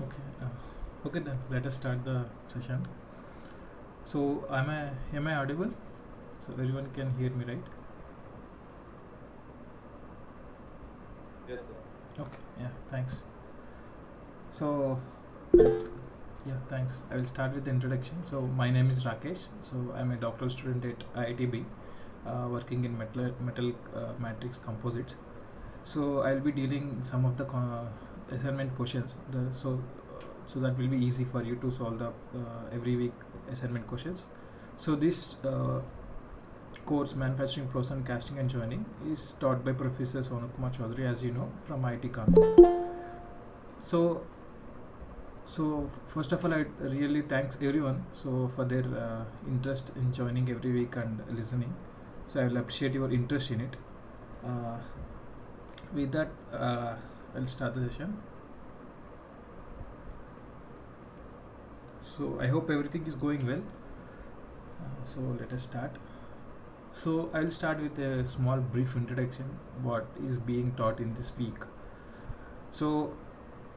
Okay. Okay then. Let us start the session. So am I audible? So everyone can hear me, right? Yes, sir. Okay. Yeah. Thanks. So yeah, thanks. I will start with the introduction. So my name is Rakesh. So I'm a doctoral student at IITB, working in metal matrix composites. So I'll be dealing some of the assignment questions. So that will be easy for you to solve the every week assignment questions. So this course, Manufacturing Process and Casting and Joining, is taught by Professor Sonakumar Chaudhary, as you know, from IIT Kanpur. So, so first of all, I really thanks everyone for their interest in joining every week and listening. So I will appreciate your interest in it. Uh, with that, I'll start the session. So I hope everything is going well. So let us start. So I will start with a small brief introduction what is being taught in this week. So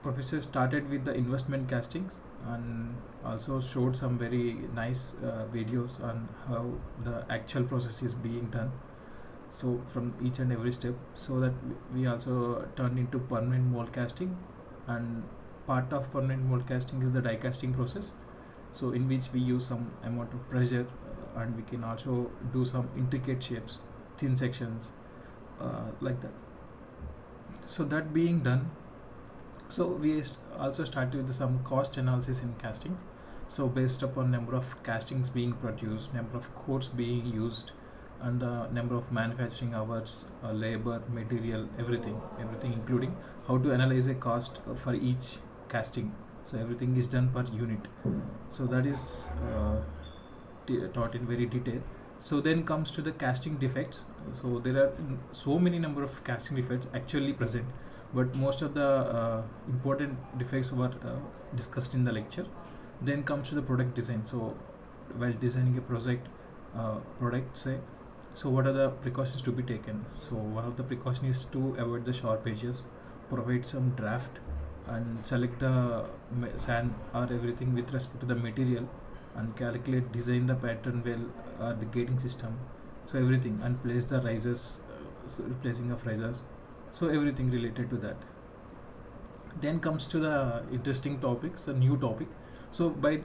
professor started with the investment castings and also showed some very nice videos on how the actual process is being done. So from each and every step, so that we also turned into permanent mold casting, and part of permanent mold casting is the die casting process. So in which we use some amount of pressure, and we can also do some intricate shapes, thin sections, like that. So that being done, so we also started with some cost analysis in castings. So based upon number of castings being produced, number of cores being used, and the number of manufacturing hours, labor, material, everything including how to analyze a cost for each casting. So everything is done per unit. So that is taught in very detail. So then comes to the casting defects. So there are so many number of casting defects actually present, but most of the important defects were discussed in the lecture. Then comes to the product design. So while designing a product, say, so what are the precautions to be taken? So one of the precautions is to avoid the sharp edges, provide some draft, and select the sand or everything with respect to the material, and calculate, design the pattern well, or the gating system. So everything, and place the risers, replacing of risers. So everything related to that. Then comes to the interesting topics, a new topic. So by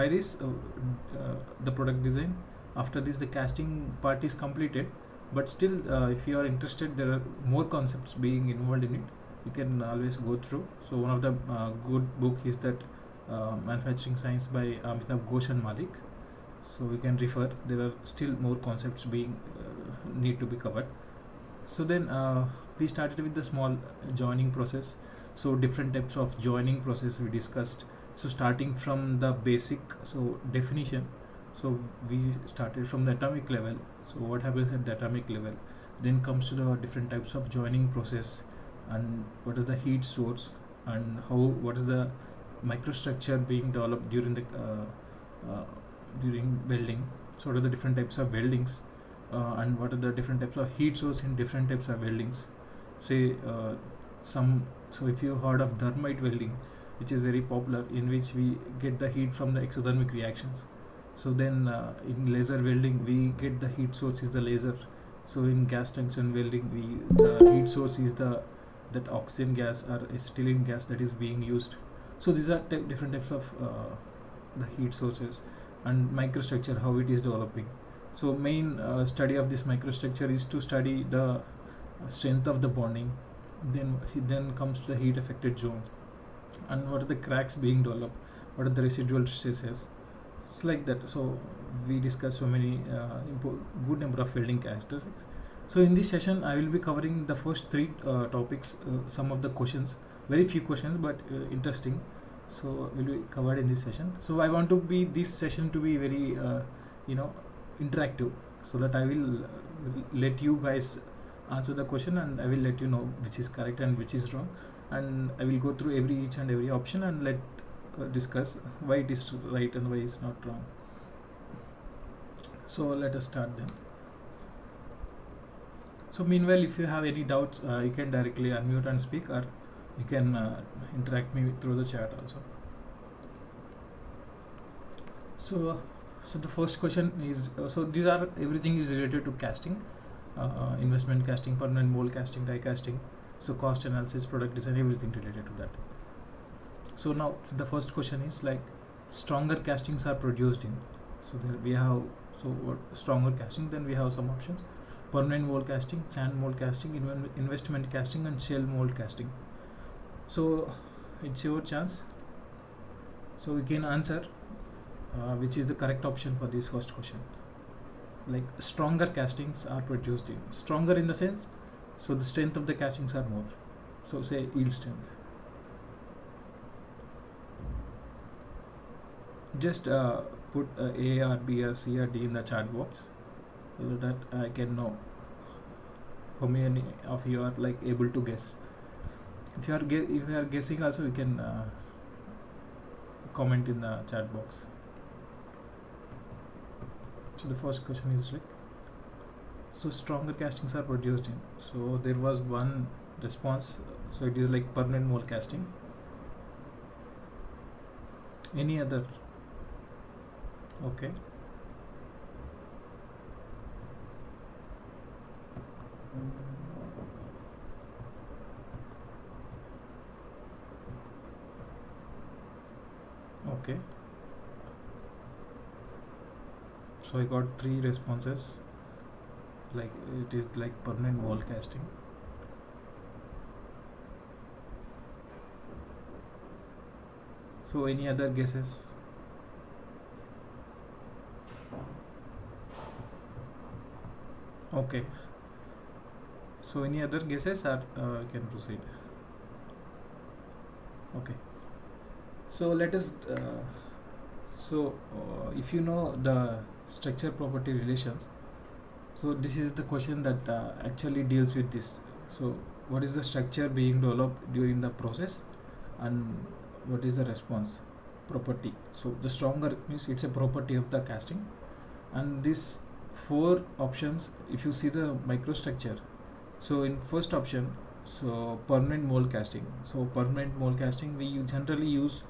this the product design. After this, the casting part is completed. But still, if you are interested, there are more concepts being involved in it. You can always go through. So one of the good book is that Manufacturing Science by Amitabh Ghosh and Malik. So we can refer. There are still more concepts being need to be covered. So then we started with the small joining process. So different types of joining process we discussed. So starting from the basic, so definition. So we started from the atomic level. So what happens at the atomic level? Then comes to the different types of joining process, and what is the heat source, and what is the microstructure being developed uh, during welding. So what are the different types of weldings, and what are the different types of heat source in different types of weldings. Say some. So if you heard of thermite welding, which is very popular, in which we get the heat from the exothermic reactions. So then in laser welding, we get the heat source is the laser. So in gas tungsten welding, the heat source is that oxygen gas or acetylene gas that is being used. So these are different types of the heat sources, and microstructure, how it is developing. So main study of this microstructure is to study the strength of the bonding. Then comes to the heat affected zone, and what are the cracks being developed, what are the residual stresses. It's like that. So we discuss so many good number of welding characteristics. So in this session, I will be covering the first three topics, some of the questions, very few questions, but interesting. So will be covered in this session. So I want to be this session to be very, interactive, so that I will let you guys answer the question, and I will let you know which is correct and which is wrong, and I will go through each and every option and let discuss why it is right and why it's not wrong. So let us start then. So meanwhile, if you have any doubts, you can directly unmute and speak, or You can interact me through the chat also. So the first question is, so these are, everything is related to casting, investment casting, permanent mold casting, die casting, so cost analysis, product design, everything related to that. So now the first question is like, stronger castings are produced in, so there we have, so what stronger casting, then we have some options: permanent mold casting, sand mold casting, investment casting, and shell mold casting. So it's your chance, so we can answer which is the correct option for this first question. Like, stronger castings are produced in, stronger in the sense, so the strength of the castings are more, so say yield strength. Just put A or B or C or D in the chat box, so that I can know how many of you are like able to guess. If you are guessing also, you can comment in the chat box. So the first question is right. So stronger castings are produced in. So there was one response. So it is like permanent mold casting. Any other? Okay. Okay. So I got 3 responses. Like, it is like permanent mold casting. So any other guesses? Okay. So any other guesses, or can proceed? Okay. So let us. If you know the structure property relations, so this is the question that actually deals with this. So what is the structure being developed during the process, and what is the response property? So the stronger means it's a property of the casting, and these 4 options, if you see the microstructure, so in first option, so permanent mold casting. So permanent mold casting, we generally use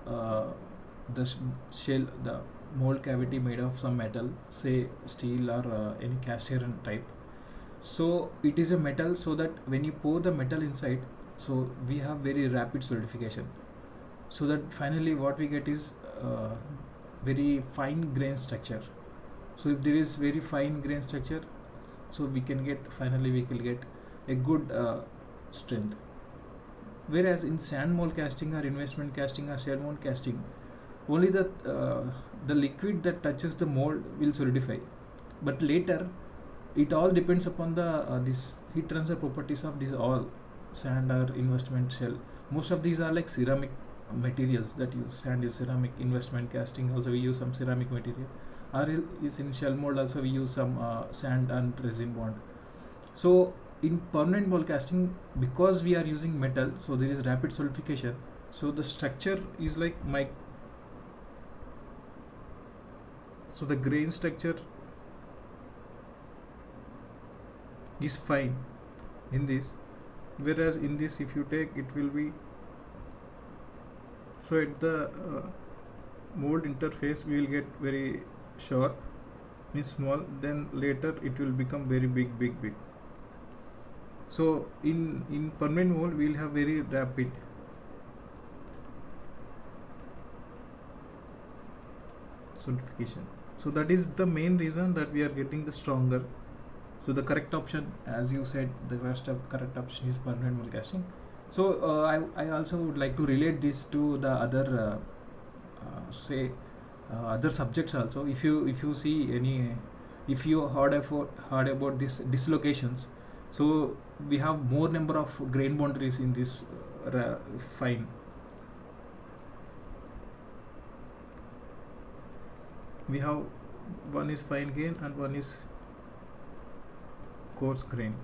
the shell, the mold cavity made of some metal, say steel or any cast iron type. So it is a metal, so that when you pour the metal inside, so we have very rapid solidification, so that finally what we get is very fine grain structure. So if there is very fine grain structure, so we can get, finally we will get a good strength. Whereas in sand mold casting or investment casting or shell mold casting, only the liquid that touches the mold will solidify, but later it all depends upon the this heat transfer properties of these all sand or investment shell. Most of these are like ceramic materials that use. Sand is ceramic, investment casting also we use some ceramic material, or is in shell mold also we use some sand and resin bond. So in permanent mold casting, because we are using metal, so there is rapid solidification, so the structure is like so the grain structure is fine in this, whereas in this if you take, it will be, so at the mold interface we will get very sharp, means small, then later it will become very big. So in permanent mold we will have very rapid. Solidification. So that is the main reason that we are getting the stronger. So the correct option, as you said, the correct option is permanent mold casting. So I also would like to relate this to the other other subjects also. If you see any, if you heard about this dislocations, so we have more number of grain boundaries in this fine. We have one is fine grain and one is coarse grain.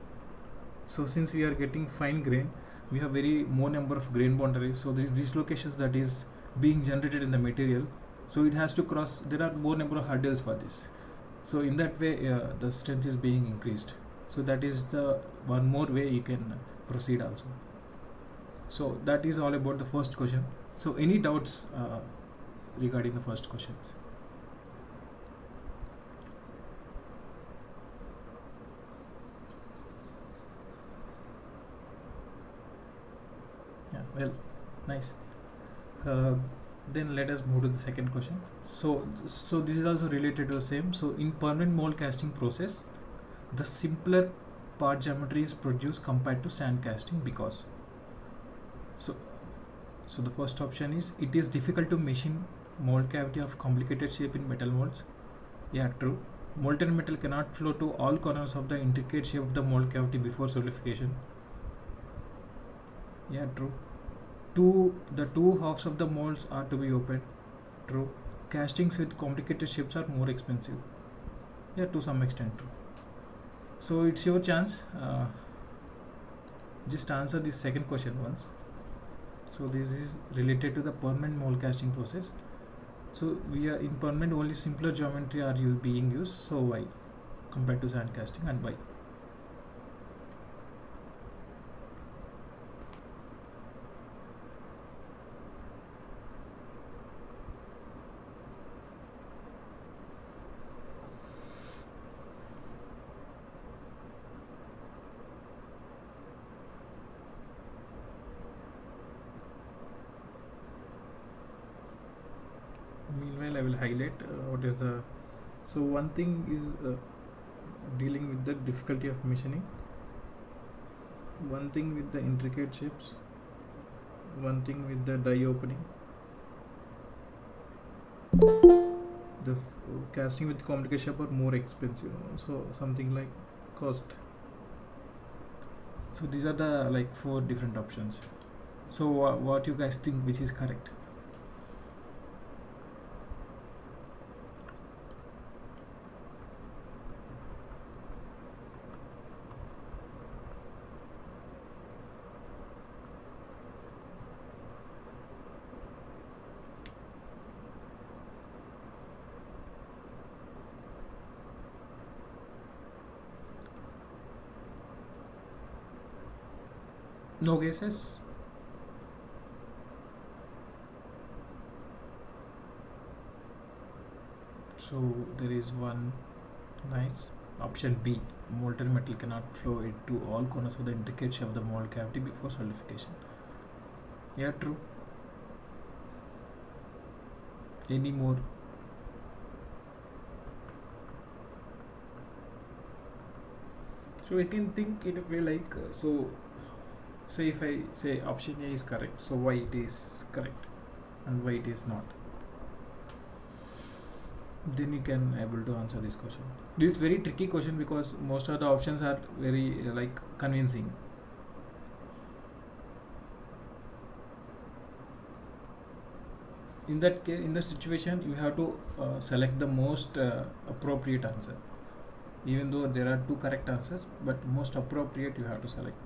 So since we are getting fine grain, we have very more number of grain boundaries. So these dislocations that is being generated in the material, so it has to cross, there are more number of hurdles for this. So in that way the strength is being increased. So that is the one more way you can proceed also. So that is all about the first question. So any doubts regarding the first questions? Yeah, well, nice. Uh, then let us move to the second question. So this is also related to the same. So in permanent mold casting process, the simpler part geometry is produced compared to sand casting because. So the first option is it is difficult to machine mold cavity of complicated shape in metal molds. Yeah, true. Molten metal cannot flow to all corners of the intricate shape of the mold cavity before solidification. Yeah, true. The two halves of the molds are to be opened. True. Castings with complicated shapes are more expensive. Yeah, to some extent true. So it's your chance. Just answer this second question once. So this is related to the permanent mold casting process. So we are in permanent only simpler geometry are being used. So why compared to sand casting, and why? Meanwhile, I will highlight what is the. So one thing is dealing with the difficulty of machining. One thing with the intricate shapes. One thing with the die opening. The casting with complicated shape are more expensive. So something like cost. So these are the like 4 different options. So what you guys think which is correct? No guesses? So there is one nice option B. Molten metal cannot flow into all corners of the intricate shape of the mold cavity before solidification. Yeah, true. Any more? So I can think in a way like so if I say option A is correct, so why it is correct and why it is not? Then you can able to answer this question. This is very tricky question because most of the options are very like convincing. In that case, in that situation, you have to select the most appropriate answer. Even though there are 2 correct answers, but most appropriate you have to select.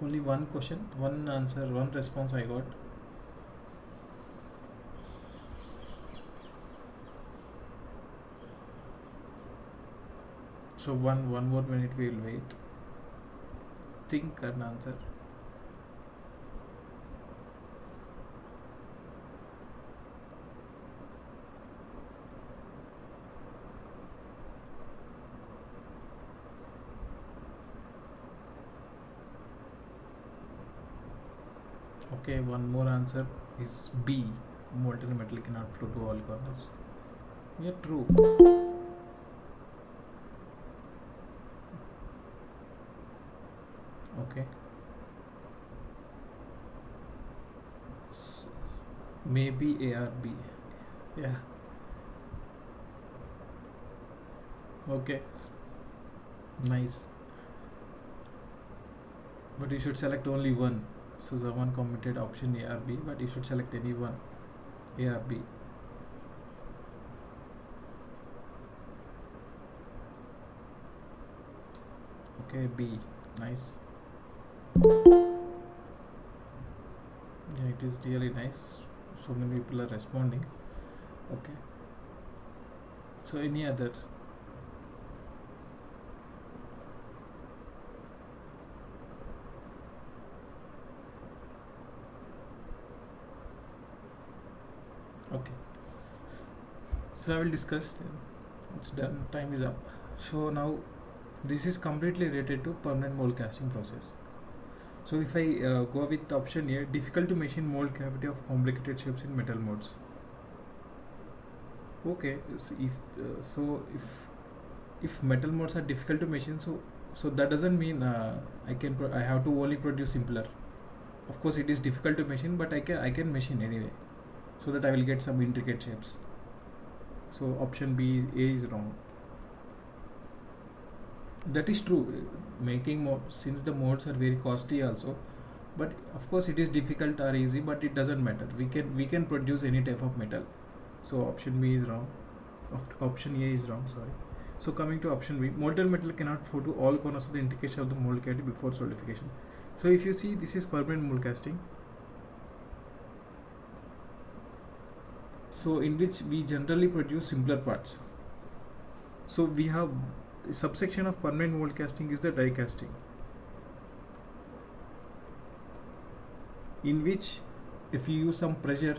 Only one question, one answer, one response I got. So one more minute we will wait. Think an answer. Okay, one more answer is B. Molten metal cannot flow to all corners. Yeah, true. Okay. Maybe A or B. Yeah. Okay. Nice. But you should select only one. So someone commented option A or B, but you should select any one. A or B. Okay, B. Nice. Yeah, it is really nice. So many people are responding. Okay. So any other? Okay. So I will discuss. It's done. Time is up. So now this is completely related to permanent mold casting process. So if I go with option A, difficult to machine mold cavity of complicated shapes in metal molds. Okay, so if metal molds are difficult to machine, so that doesn't mean I have to only produce simpler. Of course, it is difficult to machine, but I can machine anyway, so that I will get some intricate shapes. So option B A is wrong. That is true. Making since the molds are very costly also, but of course it is difficult or easy, but it doesn't matter. We can produce any type of metal. So option B is wrong. Option A is wrong. Sorry. So coming to option B, molten metal cannot flow to all corners of the intrication of the mold cavity before solidification. So if you see, this is permanent mold casting. So in which we generally produce simpler parts. So we have a subsection of permanent mold casting is the die casting, in which if you use some pressure,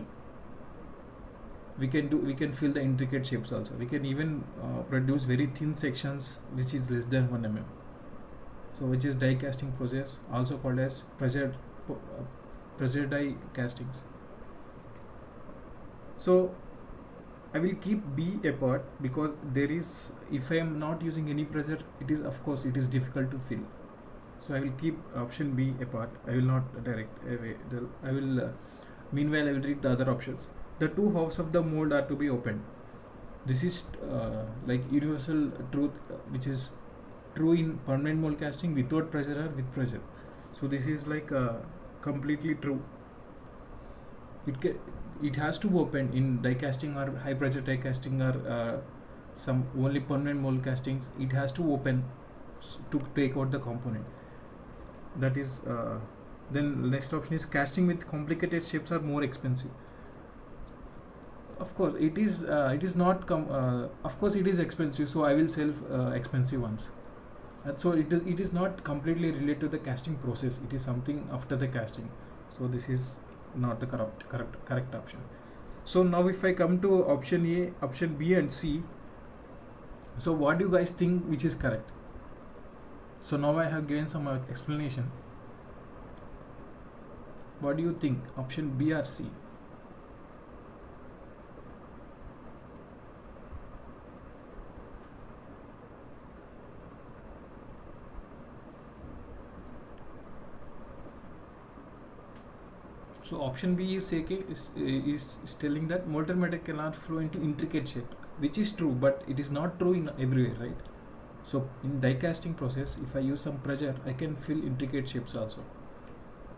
we can fill the intricate shapes also. We can even produce very thin sections which is less than 1 mm. So which is die casting process, also called as pressure die castings. So I will keep B apart because there is, if I am not using any pressure, it is, of course, it is difficult to fill. So I will keep option B apart. I will not direct away. I will meanwhile I will read the other options. The two halves of the mold are to be opened. This is like universal truth, which is true in permanent mold casting without pressure or with pressure. So this is like completely true. It has to open in die casting or high pressure die casting or some only permanent mold castings. It has to open to take out the component. That is then next option is casting with complicated shapes are more expensive. Of course it is not of course it is expensive, so I will sell expensive ones. So it is not completely related to the casting process. It is something after the casting. So this is not the correct option. So now if I come to option A, option B and C, so what do you guys think which is correct? So now I have given some explanation. What do you think, option B or C? So option B is telling that molten metal cannot flow into intricate shape, which is true, but it is not true in everywhere, right? So in die casting process, if I use some pressure, I can fill intricate shapes also.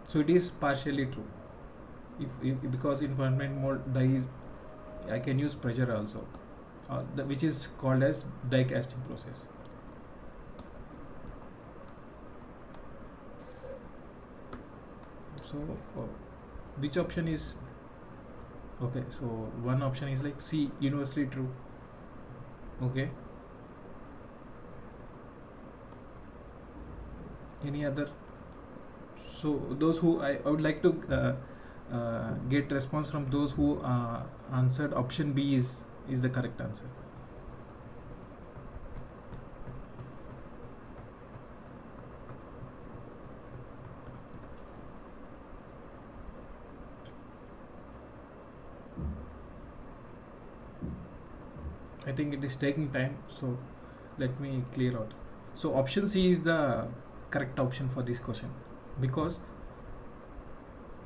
So it is partially true. If because in permanent mold dies, I can use pressure also, which is called as die casting process. So which option is okay? So one option is like C, universally true. Okay. Any other? So those who I would like to get response from those who answered option B is the correct answer. I think it is taking time, so let me clear out. So option C is the correct option for this question, because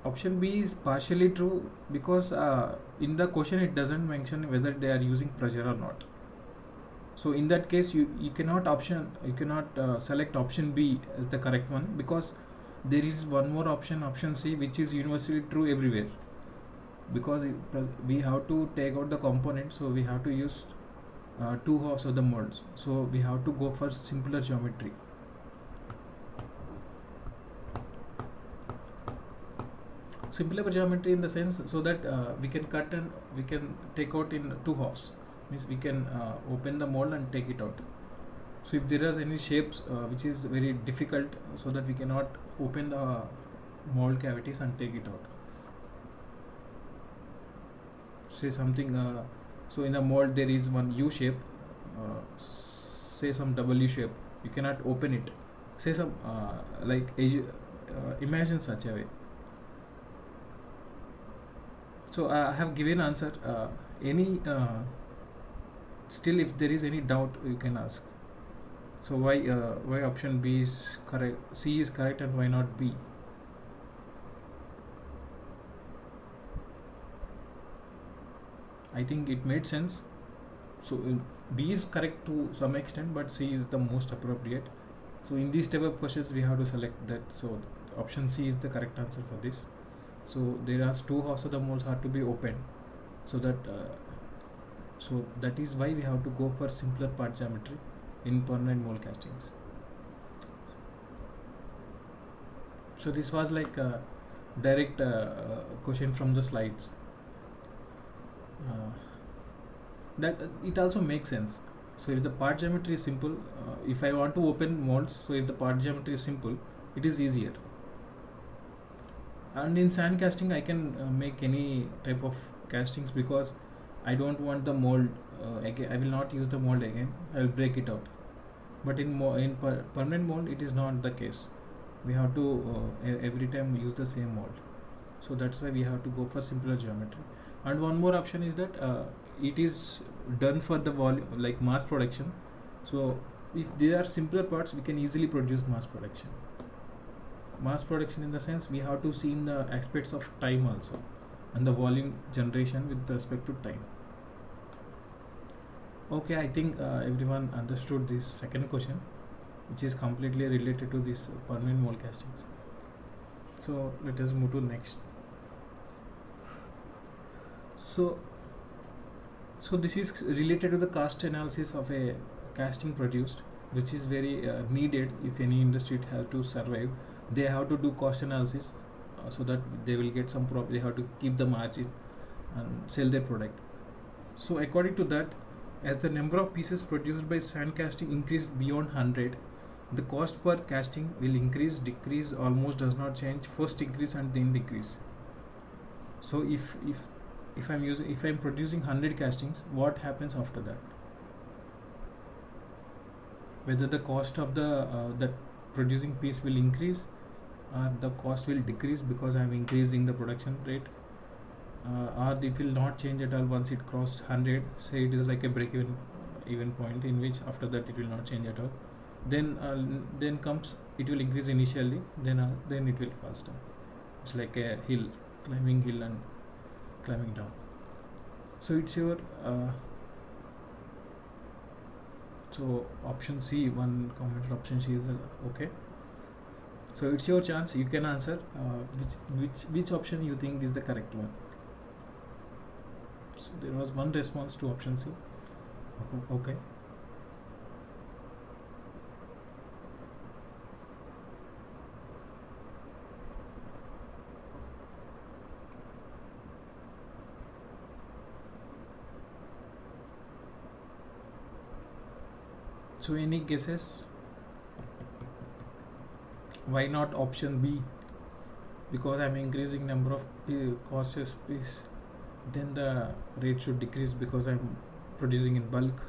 option B is partially true, because in the question it doesn't mention whether they are using pressure or not. So in that case you cannot select option B as the correct one, because there is one more option C, which is universally true everywhere, because we have to take out the component, so we have to use two halves of the molds, so we have to go for simpler geometry. Simpler geometry in the sense so that we can cut and we can take out in two halves, means we can open the mold and take it out. So if there is any shapes which is very difficult, so that we cannot open the mold cavities and take it out. Say something, so in the mold there is one U shape, say some W shape, you cannot open it. Say some imagine such a way. So I have given answer. Any still, if there is any doubt, you can ask. So why option B is correct, C is correct, and why not B? I think it made sense. So B is correct to some extent, but C is the most appropriate. So in these type of questions, we have to select that. So option C is the correct answer for this. So there are two halves of the molds are to be opened, so that is why we have to go for simpler part geometry in permanent mold castings. So this was like a direct question from the slides. That it also makes sense. So if the part geometry is simple, if I want to open molds, so if the part geometry is simple, it is easier. And in sand casting, I can make any type of castings, because I don't want the mold again. I will not use the mold again. I will break it out. But in permanent mold, it is not the case. We have to every time use the same mold. So that's why we have to go for simpler geometry. And one more option is that it is done for the volume, like mass production. So if there are simpler parts, we can easily produce mass production. Mass production in the sense, we have to see in the aspects of time also, and the volume generation with respect to time. Okay, I think everyone understood this second question, which is completely related to this permanent mold castings. So let us move to next. So this is related to the cost analysis of a casting produced, which is very needed if any industry have to survive. They have to do cost analysis, so that they will get some profit. They have to keep the margin and sell their product. So according to that, as the number of pieces produced by sand casting increased beyond 100, the cost per casting will increase, decrease, almost does not change, first increase and then decrease. So if I'm producing 100 castings, what happens after that? Whether the cost of the producing piece will increase, or the cost will decrease because I'm increasing the production rate, or it will not change at all once it crossed 100. Say it is like a break-even point, in which after that it will not change at all. Then comes, it will increase initially, then it will fall down. It's like a hill, climbing hill and climbing down. So it's your so option C, one comment option C is okay. So it's your chance, you can answer which option you think is the correct one. So there was one response to option C. Okay. So any guesses? Why not option B? Because I'm increasing number of cautious piece, then the rate should decrease because I'm producing in bulk.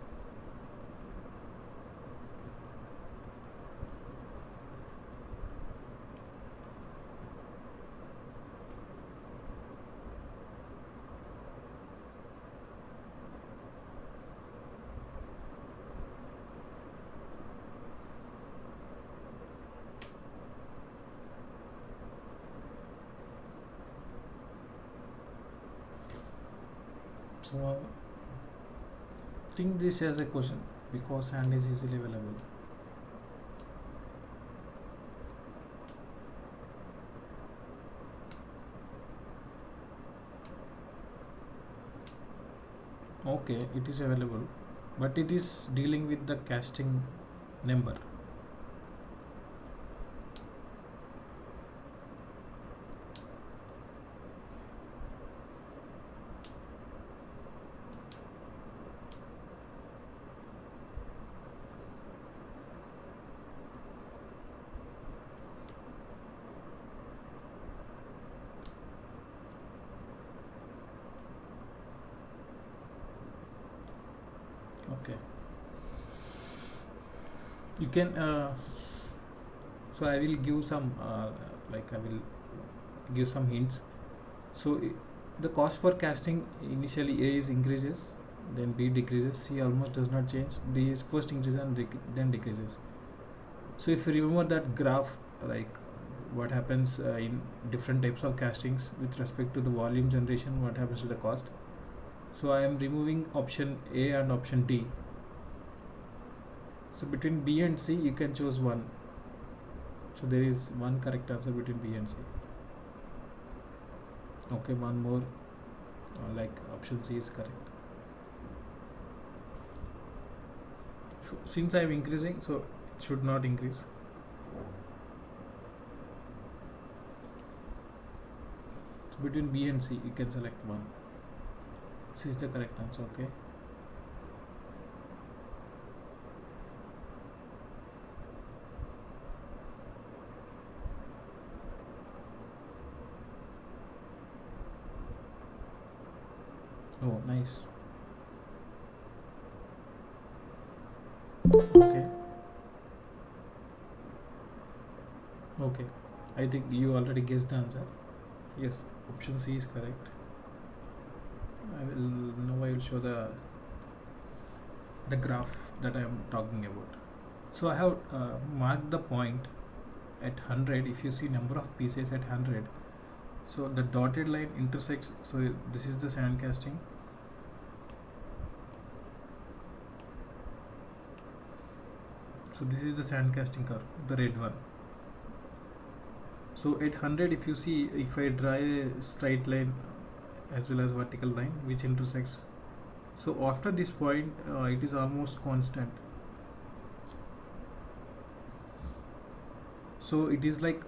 So think this as a question, because sand is easily available. Okay, it is available, but it is dealing with the casting number. Okay, you can so I will give some I will give some hints. So the cost per casting, initially A is increases, then B decreases, C almost does not change, D is first increases and then decreases. So if you remember that graph, like what happens in different types of castings with respect to the volume generation, what happens to the cost. So I am removing option A and option D. So between B and C you can choose one. So there is one correct answer between B and C. Okay, one more, like option C is correct. So since I am increasing, so it should not increase. So between B and C you can select one. C is the correct answer. Okay. Oh, nice. Okay. Okay. I think you already guessed the answer. Yes, option C is correct. I will show the graph that I am talking about. So I have marked the point at 100. If you see number of pieces at 100, so the dotted line intersects. So this is the sand casting. So this is the sand casting curve, the red one. So at 100, if you see, if I draw a straight line as well as vertical line which intersects, so after this point it is almost constant. So it is like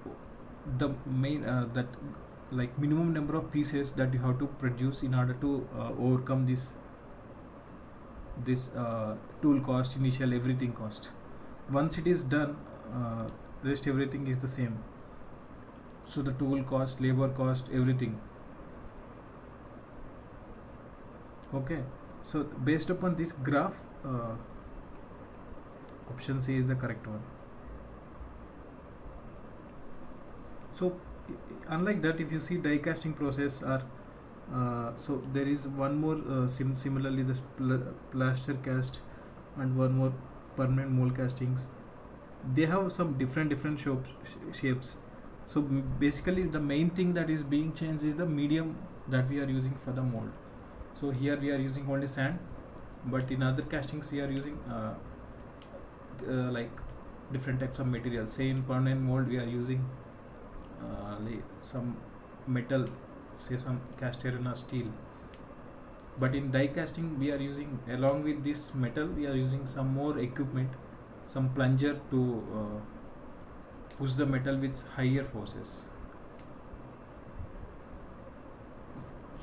the main that like minimum number of pieces that you have to produce in order to overcome this tool cost, initial everything cost. Once it is done, rest everything is the same. So the tool cost, labor cost, everything. Okay, so based upon this graph, option C is the correct one. So unlike that, if you see die casting process are so there is one more similarly this plaster cast and one more permanent mold castings. They have some different shapes. So basically the main thing that is being changed is the medium that we are using for the mold. So here we are using only sand, but in other castings we are using like different types of materials. Say in permanent mold we are using some metal, say some cast iron or steel. But in die casting we are using, along with this metal, we are using some more equipment, some plunger to push the metal with higher forces.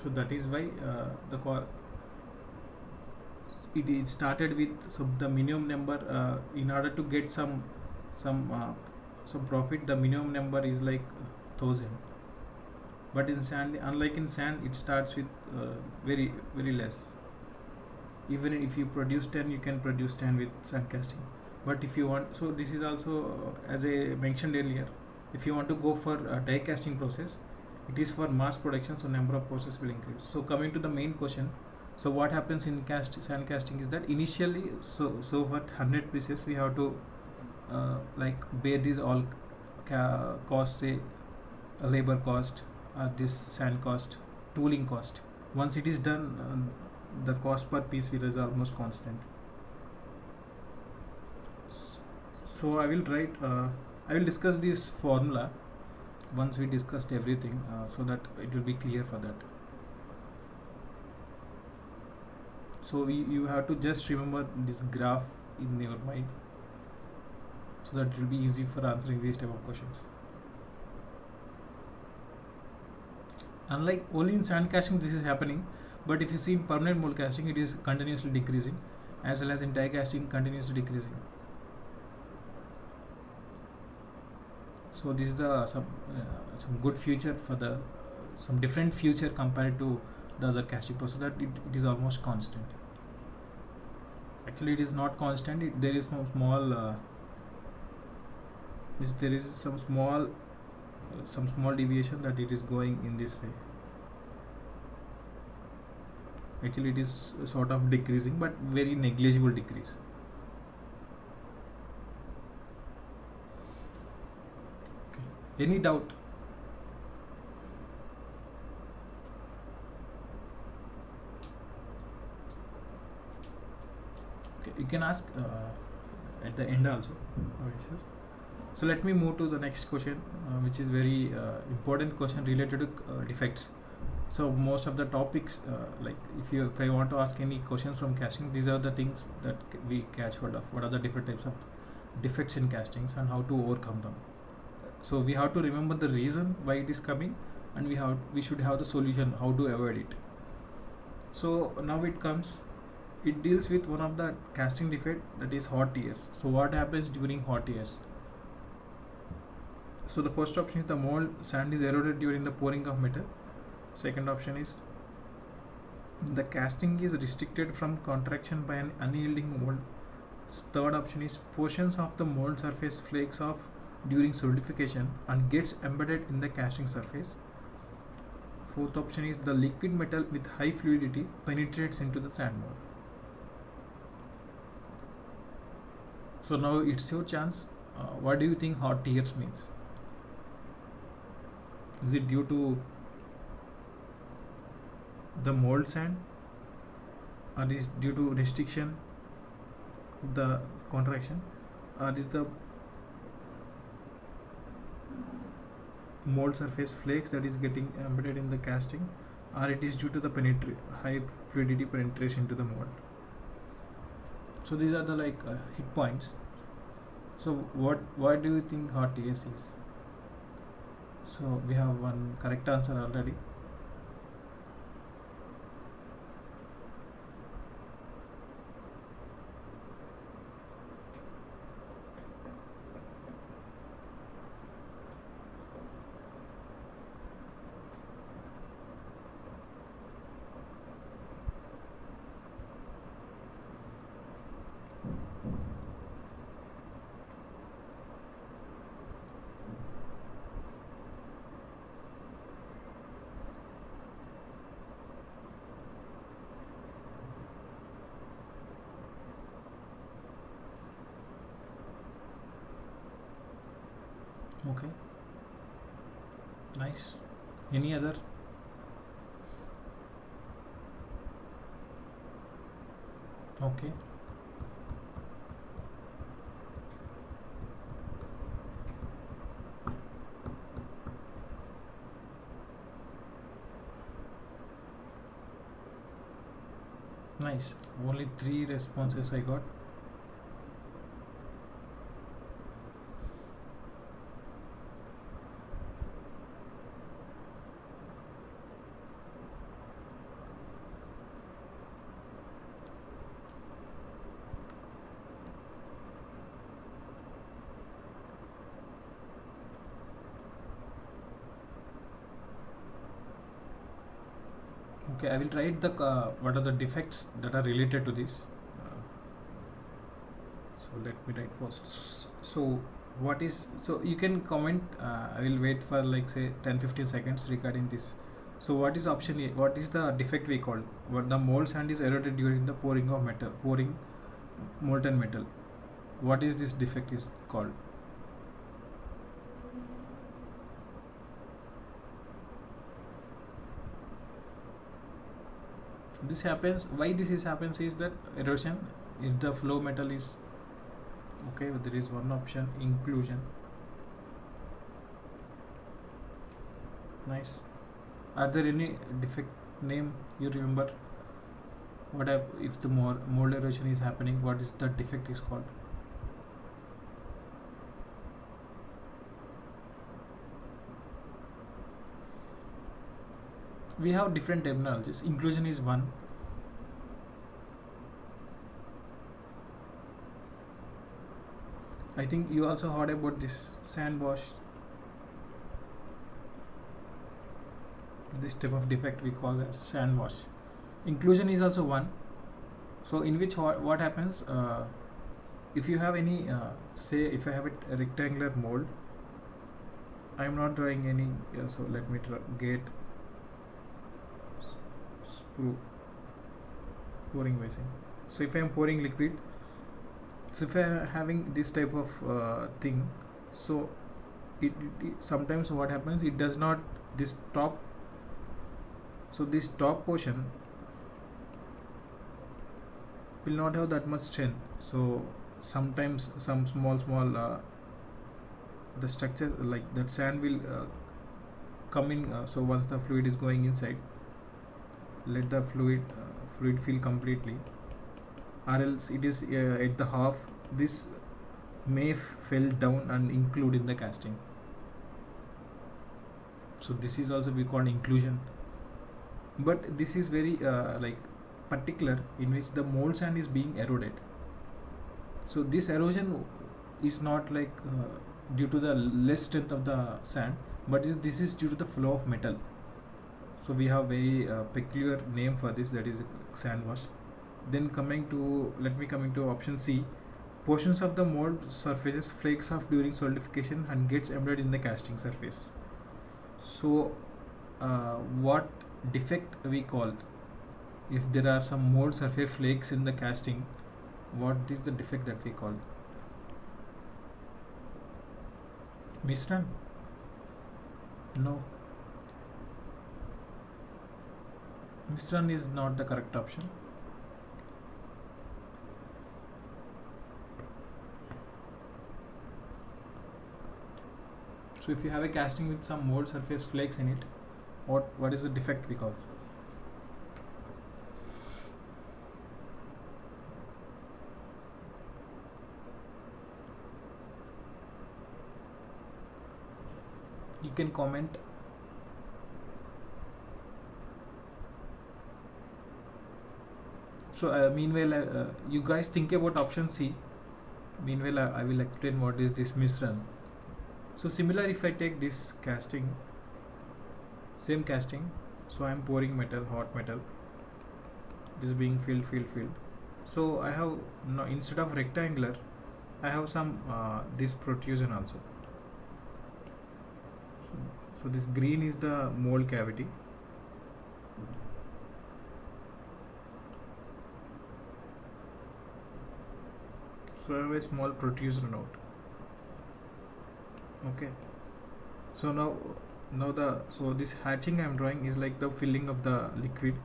So that is why it started with the minimum number in order to get some profit. The minimum number is like 1000. But in sand, unlike in sand, it starts with very less. Even if you produce 10, you can produce 10 with sand casting. But if you want, so this is also as I mentioned earlier, if you want to go for a die casting process, it is for mass production, so number of processes will increase. So coming to the main question, so what happens in sand casting is that initially, so for 100 pieces we have to like bear these all costs, say labor cost, this sand cost, tooling cost. Once it is done, the cost per piece is almost constant. So I will write, I will discuss this formula once we discussed everything, so that it will be clear for that. So you have to just remember this graph in your mind, so that it will be easy for answering these type of questions. Unlike only in sand casting this is happening, but if you see in permanent mold casting, it is continuously decreasing, as well as in die casting continuously decreasing. So this is the some good future for the some different future compared to the other casting process, that it is almost constant. Actually, it is not constant. There is some small there is some small deviation that it is going in this way. Actually, it is sort of decreasing, but very negligible decrease. Okay. Any doubt? Okay, you can ask at the end also. No issues. So let me move to the next question, which is very important question related to defects. So most of the topics, like if I want to ask any questions from casting, these are the things that we catch hold of. What are the different types of defects in castings and how to overcome them? So we have to remember the reason why it is coming, and we should have the solution how to avoid it. So now it comes. It deals with one of the casting defect, that is hot tears. So what happens during hot tears? So the first option is the mold sand is eroded during the pouring of metal. Second option is the casting is restricted from contraction by an unyielding mold. Third option is portions of the mold surface flakes off during solidification and gets embedded in the casting surface. Fourth option is the liquid metal with high fluidity penetrates into the sand mold. So now it's your chance. What do you think hot tears means? Is it due to the mold sand, or is due to restriction of the contraction, or is the mold surface flakes that is getting embedded in the casting, or it is due to the high fluidity penetration into the mold? So these are the hit points. So what do you think hot tears is? So we have one correct answer already. Okay, nice. Any other? Okay. Nice. Only 3 responses I got. Okay, I will write the what are the defects that are related to this. So let me write first. So what is, so you can comment. I will wait for say 10-15 seconds regarding this. So what is option A? What is the defect we called? What the mold sand is eroded during the pouring of metal, pouring molten metal. What is this defect is called? This happens, why this is happens is that erosion, if the flow metal is okay, there is one option, inclusion. Nice. Are there any defect name you remember? What if the mold erosion is happening, what is the defect is called? We have different terminologies. Inclusion is one. I think you also heard about this sand wash. This type of defect we call as sand wash. Inclusion is also one. So in which what happens, if you have any say if I have a rectangular mold, I am not drawing any, so let me get sprue pouring basin. So if I am pouring liquid, so if I am having this type of thing, so it sometimes what happens, it does not, this top, so this top portion will not have that much strength. So sometimes some small the structure like that sand will come in, so once the fluid is going inside, let the fluid fill completely, or else it is at the half, this may fell down and include in the casting. So this is also we call inclusion, but this is very like particular, in which the mold sand is being eroded. So this erosion is not like due to the less strength of the sand, but this is due to the flow of metal. So we have very peculiar name for this, that is sand wash. Then let me coming to option C. Portions of the mold surfaces flakes off during solidification and gets embedded in the casting surface. So what defect we call, if there are some mold surface flakes in the casting, what is the defect that we call? Mishran? No. Mishran is not the correct option. So if you have a casting with some mold surface flakes in it, what is the defect we call? You can comment. So meanwhile, you guys think about option C. Meanwhile, I will explain what is this Mishran. So similar, if I take this casting, same casting, so I am pouring metal, hot metal, it is being filled. So I have now, instead of rectangular, I have some this protrusion also. So this green is the mold cavity. So I have a small protrusion node. Okay. So now so this hatching I am drawing is like the filling of the liquid,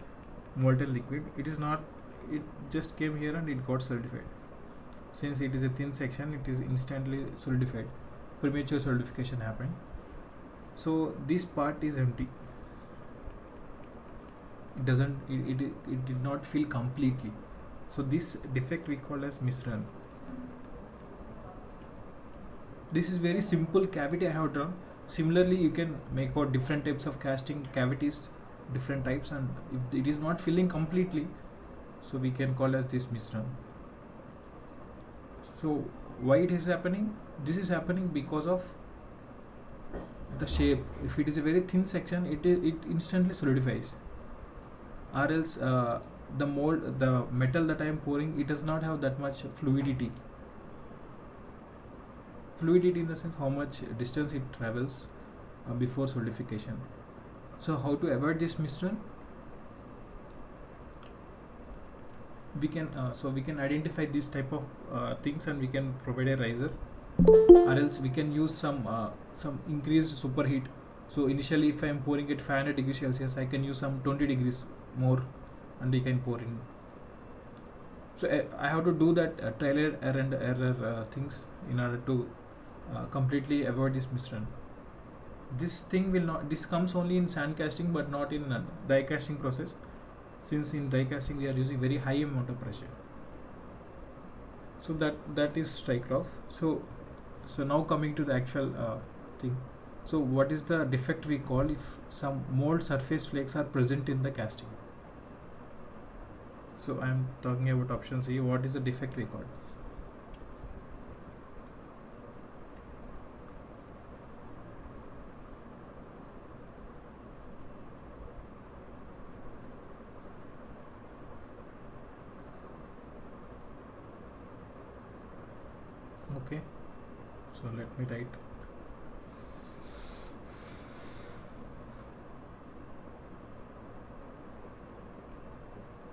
molten liquid. It is not, it just came here and it got solidified. Since it is a thin section, it is instantly solidified. Premature solidification happened. So this part is empty. It did not fill completely. So this defect we call as Mishran. This is very simple cavity I have drawn. Similarly, you can make out different types of casting cavities, different types, and if it is not filling completely, so we can call as this Mishran. So why it is happening? This is happening because of the shape. If it is a very thin section, it instantly solidifies, or else the metal that I am pouring, it does not have that much fluidity in the sense how much distance it travels before solidification. So how to avoid this Mishran? We can identify this type of things, and we can provide a riser, or else we can use some increased superheat. So initially, if I am pouring at 500 degrees Celsius, I can use some 20 degrees more, and we can pour in. So I have to do that trial and error things in order to completely avoid this Mishran. This thing will not. This comes only in sand casting, but not in die casting process. Since in die casting we are using very high amount of pressure. So that is strike off. So now coming to the actual thing. So what is the defect we call if some mold surface flakes are present in the casting? So I am talking about option C. What is the defect we call? Okay, so let me write.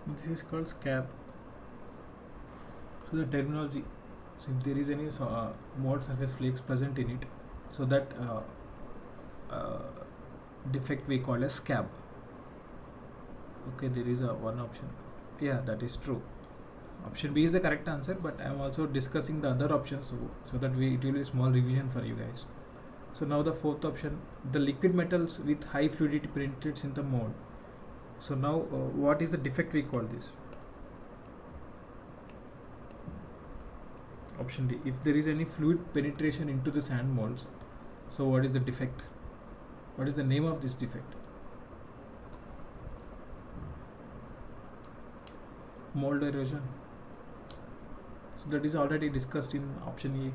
This is called scab. So the terminology, so if there is any mold surface flakes present in it, so that uh, defect we call as scab. Okay, there is a one option. Yeah, that is true. Option B is the correct answer, but I am also discussing the other options, so that it will be a small revision for you guys. So now the fourth option, the liquid metals with high fluidity penetrates in the mold. So now what is the defect we call this? Option D, if there is any fluid penetration into the sand molds, so what is the defect? What is the name of this defect? Mold erosion. So that is already discussed in option E.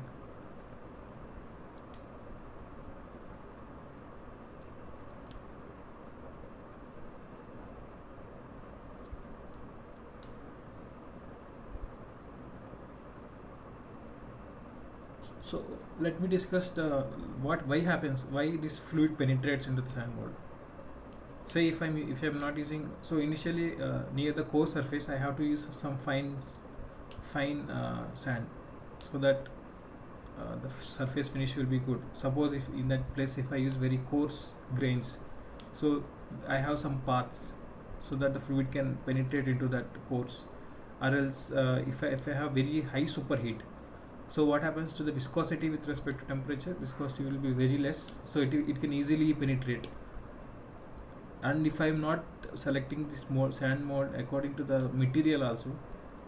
So let me discuss the why happens, why this fluid penetrates into the sand mold. Say if I'm not using, so initially near the core surface I have to use some fine sand, so that the surface finish will be good. Suppose if in that place if I use very coarse grains, so I have some paths so that the fluid can penetrate into that pores. Or else if I have very high superheat, so what happens to the viscosity with respect to temperature? Viscosity will be very less, so it can easily penetrate. And if I am not selecting this sand mold according to the material also,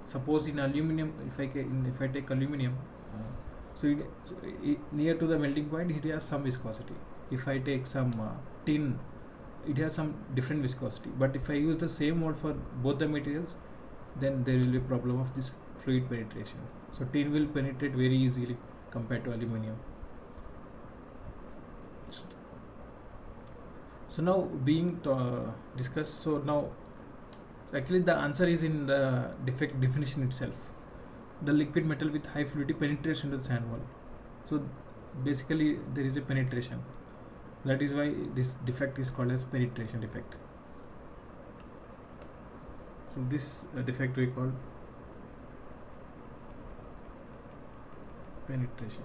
suppose in aluminum, if I take aluminum, so near to the melting point it has some viscosity. If I take some tin, it has some different viscosity. But if I use the same mold for both the materials, then there will be a problem of this fluid penetration. So tin will penetrate very easily compared to aluminum. So now being discussed, so now actually the answer is in the defect definition itself. The liquid metal with high fluidity penetration to the sand wall. So basically there is a penetration. That is why this defect is called as penetration defect. So this defect we call penetration.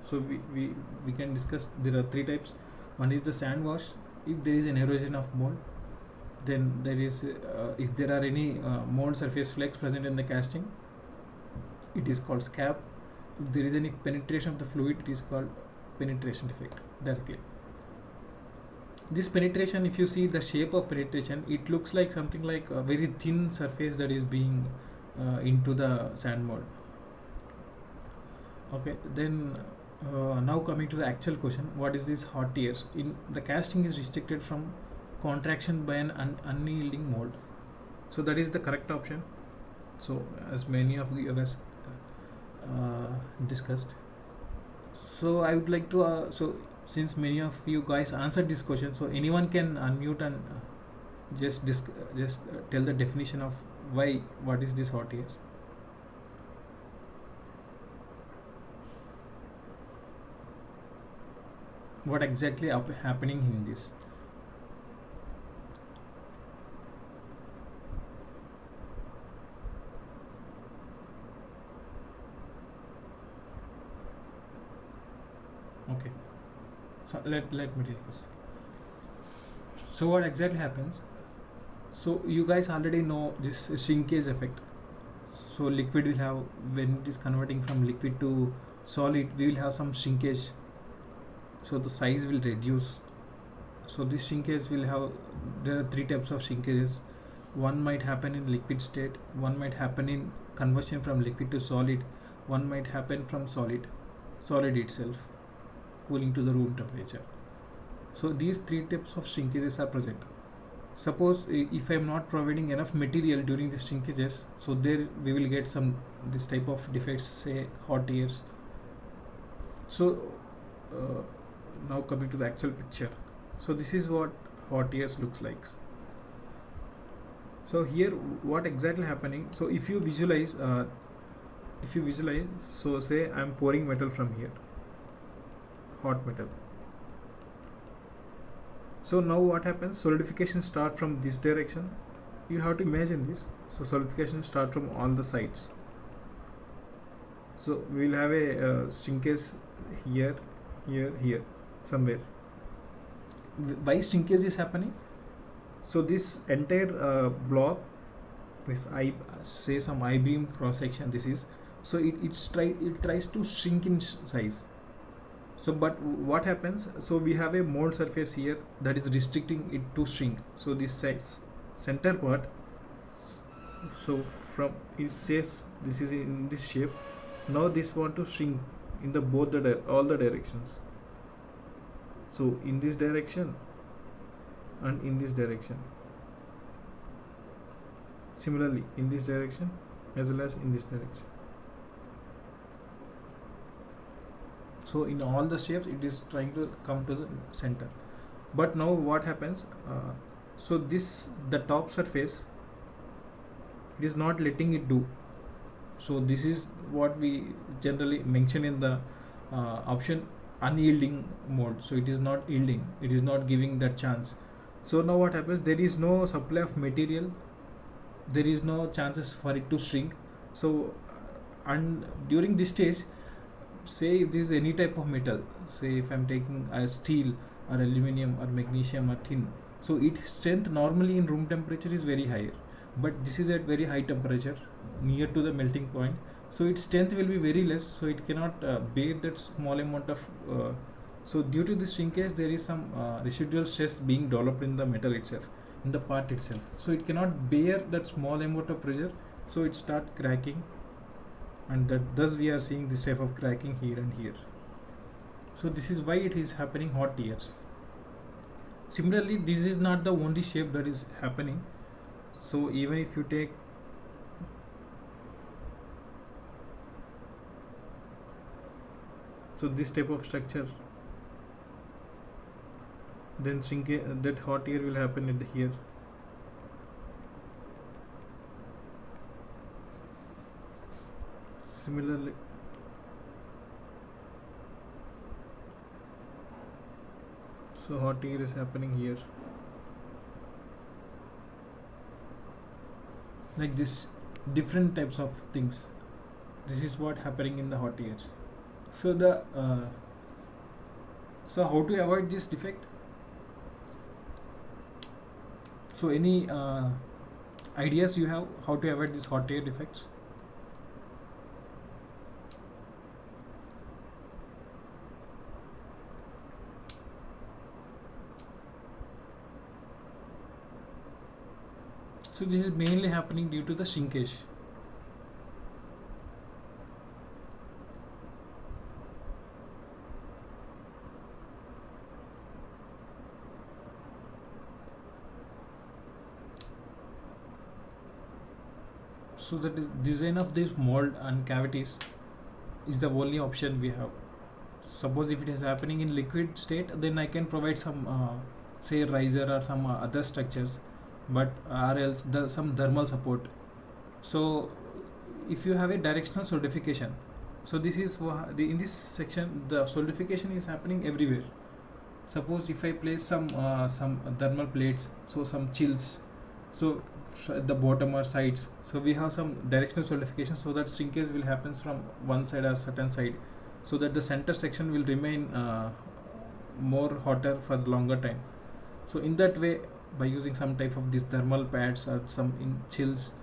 So we can discuss, there are three types. One is the sand wash. If there is an erosion of mold, then there is if there are any mold surface flakes present in the casting, it is called scab. If there is any penetration of the fluid, it is called penetration defect directly. This penetration, if you see the shape of penetration, it looks like something like a very thin surface that is being into the sand mold. Okay, then now coming to the actual question, what is this hot tears? In the casting is restricted from contraction by an unyielding mold. So that is the correct option. So as many of you guys discussed. So I would like to so since many of you guys answered this question, so anyone can unmute and just tell the definition of what is this hot tears. What exactly happening in this? Okay, so let me discuss. So what exactly happens? So you guys already know this shrinkage effect. So liquid will have, when it is converting from liquid to solid, we will have some shrinkage. So the size will reduce. So this shrinkage will have, there are three types of shrinkages. One might happen in liquid state, one might happen in conversion from liquid to solid, one might happen from solid itself, cooling to the room temperature. So these three types of shrinkages are present. Suppose if I am not providing enough material during these shrinkages, so there we will get some this type of defects, say hot tears. So now coming to the actual picture, so this is what hot tears looks like. So here what exactly happening, so if you visualize if you visualize, so say I'm pouring metal from here, hot metal. So now what happens? Solidification start from this direction. You have to imagine this. So solidification start from all the sides. So we will have a shrinkage here, here, somewhere. Why shrinkage is happening? So this entire block, this say some I-beam cross section. This is so it tries to shrink in size. So but what happens? So we have a mold surface here that is restricting it to shrink. So this size center part. So from it says this is in this shape. Now this want to shrink in the both all the directions. So in this direction and in this direction. Similarly in this direction as well as in this direction. So in all the shapes it is trying to come to the center. But now what happens? So the top surface, it is not letting it do. So this is what we generally mention in the option unyielding mode. So it is not yielding, it is not giving that chance. So now what happens? There is no supply of material, there is no chances for it to shrink. So and during this stage, say if this is any type of metal, say if I'm taking a steel or aluminum or magnesium or tin, so its strength normally in room temperature is very higher, but this is at very high temperature near to the melting point, so its strength will be very less, so it cannot bear that small amount of so due to this shrinkage there is some residual stress being developed in the metal itself, in the part itself, so it cannot bear that small amount of pressure, so it start cracking, and thus we are seeing this type of cracking here and here. So this is why it is happening hot tears. Similarly, this is not the only shape that is happening. So even if you take this type of structure, then that hot tear will happen at here. Similarly, so hot tear is happening here, like this, different types of things. This is what happening in the hot tears. So so how to avoid this defect? So any ideas you have how to avoid these hot tear defects? So this is mainly happening due to the shrinkage. So that is design of this mold and cavities is the only option we have. Suppose if it is happening in liquid state, then I can provide some say riser or some other structures, but or else some thermal support. So if you have a directional solidification, so this is in this section the solidification is happening everywhere. Suppose if I place some thermal plates, so some chills, so at the bottom or sides, so we have some directional solidification, so that shrinkage will happen from one side or certain side, so that the center section will remain more hotter for the longer time. So in that way, by using some type of these thermal pads or some in chills,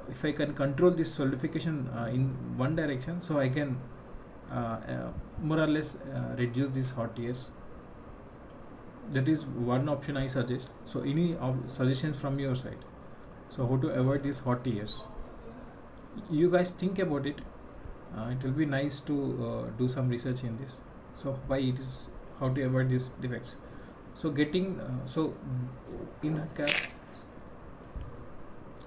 if I can control this solidification in one direction, so I can more or less reduce these hot tears. That is one option I suggest. So any suggestions from your side? So how to avoid these hot tears? You guys think about it. It will be nice to do some research in this. So why it is, how to avoid these defects? So getting so in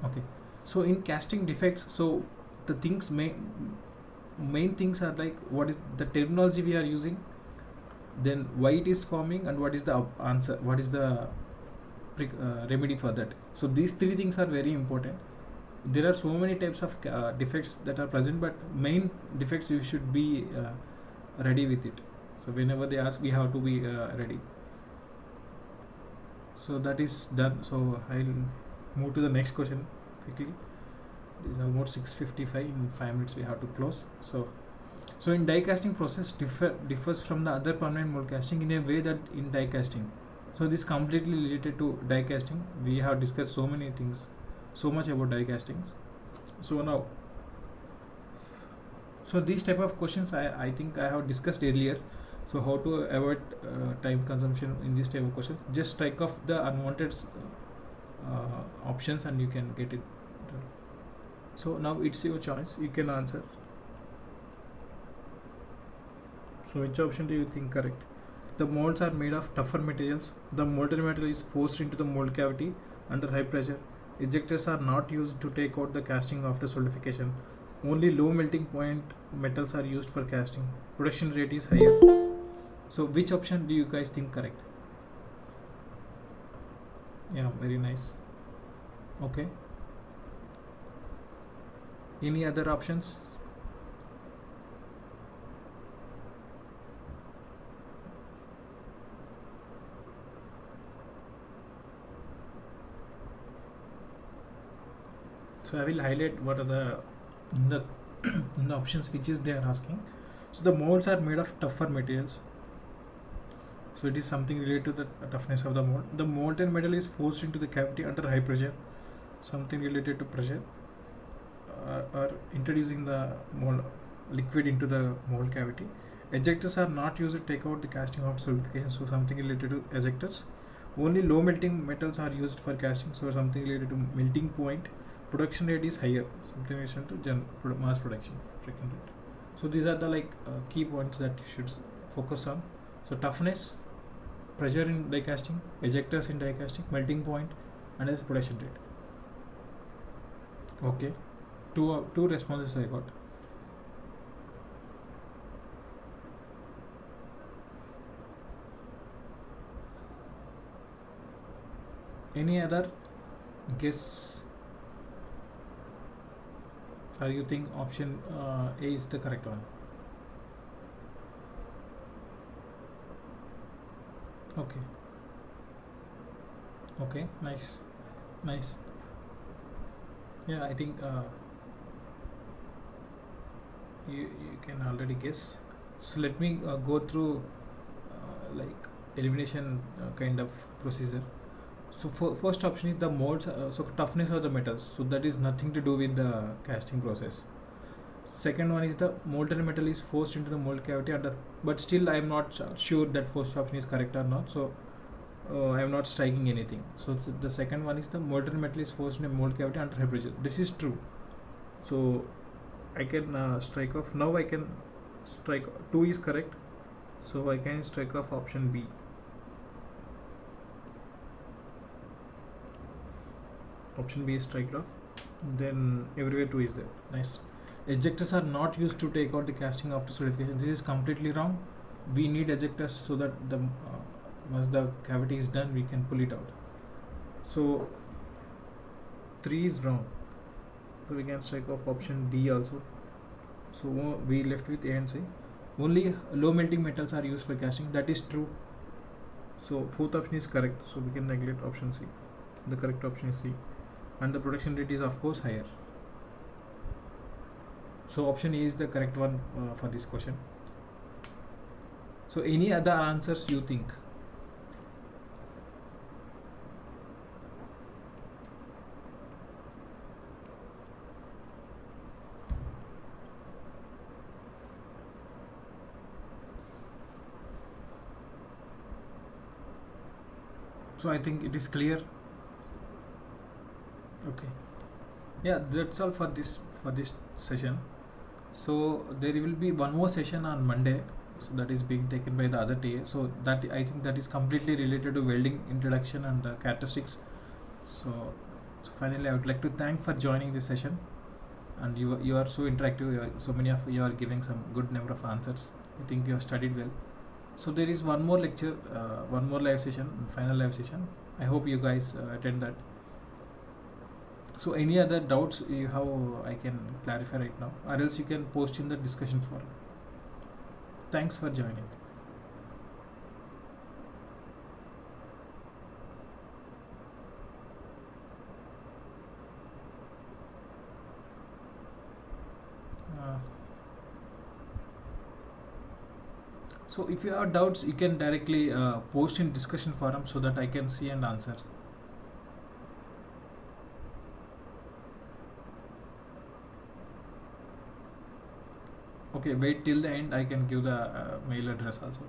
okay. So in casting defects, so the things main things are like what is the terminology we are using, then why it is forming, and what is the answer, what is the remedy for that. So these three things are very important. there are so many types of defects that are present, but main defects you should be ready with it. So whenever they ask, we have to be ready. So that is done. So I'll move to the next question quickly. It is almost 6:55. In 5 minutes we have to close. So in die casting process differs from the other permanent mold casting in a way that in die casting. So this completely related to die casting. We have discussed so many things, so much about die castings. So now, so these type of questions I think I have discussed earlier. So how to avoid time consumption in this type of questions? Just strike off the unwanted options and you can get it. So now it's your choice. You can answer. So which option do you think correct? The molds are made of tougher materials. The molten metal is forced into the mold cavity under high pressure. Ejectors are not used to take out the casting after solidification. Only low melting point metals are used for casting. Production rate is higher. So which option do you guys think correct? Yeah, very nice. Okay. Any other options? So I will highlight what are the in the options which is they are asking. So the molds are made of tougher materials. So it is something related to the toughness of the mold. The molten metal is forced into the cavity under high pressure. Something related to pressure. Or introducing the mold liquid into the mold cavity. Ejectors are not used to take out the casting of solidification. So something related to ejectors. Only low melting metals are used for casting. So something related to melting point. Production rate is higher. Something related to mass production. So these are the key points that you should focus on. So toughness, pressure in die casting, ejectors in die casting, melting point, and as production rate. Okay, two responses I got. Any other guess? Or you think option A is the correct one? Okay. Okay, nice. Yeah, I think you can already guess. So let me go through elimination kind of procedure. So first option is the molds. So toughness of the metals. So that is nothing to do with the casting process. Second one is the molten metal is forced into the mold cavity under, but still I am not sure that first option is correct or not. So I am not striking anything. So the second one is the molten metal is forced in a mold cavity under high pressure. This is true. So I can strike off. Now I can strike 2 is correct. So I can strike off option B. Option B is striked off. Then everywhere 2 is there. Nice. Ejectors are not used to take out the casting after solidification. This is completely wrong. We need ejectors so that the once the cavity is done, we can pull it out. So 3 is wrong. So we can strike off option D also. So we left with A and C. Only low melting metals are used for casting. That is true. So fourth option is correct. So we can neglect option C. The correct option is C. And the production rate is of course higher. So option A is the correct one for this question. So any other answers you think? So I think it is clear. Okay. Yeah, that's all for this session. So there will be one more session on Monday. So that is being taken by the other TA. So that I think that is completely related to welding introduction and characteristics. So finally, I would like to thank for joining this session. And you are so interactive. So many of you are giving some good number of answers. I think you have studied well. So there is one more lecture, one more live session, final live session. I hope you guys attend that. So any other doubts you have, I can clarify right now, or else you can post in the discussion forum. Thanks for joining. Uh, so if you have doubts, you can directly post in discussion forum so that I can see and answer. Okay, wait till the end. I can give the mail address also.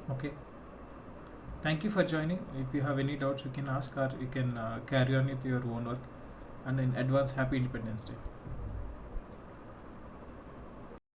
Okay. Thank you for joining. If you have any doubts, you can ask, or you can carry on with your own work. And in advance, happy Independence Day.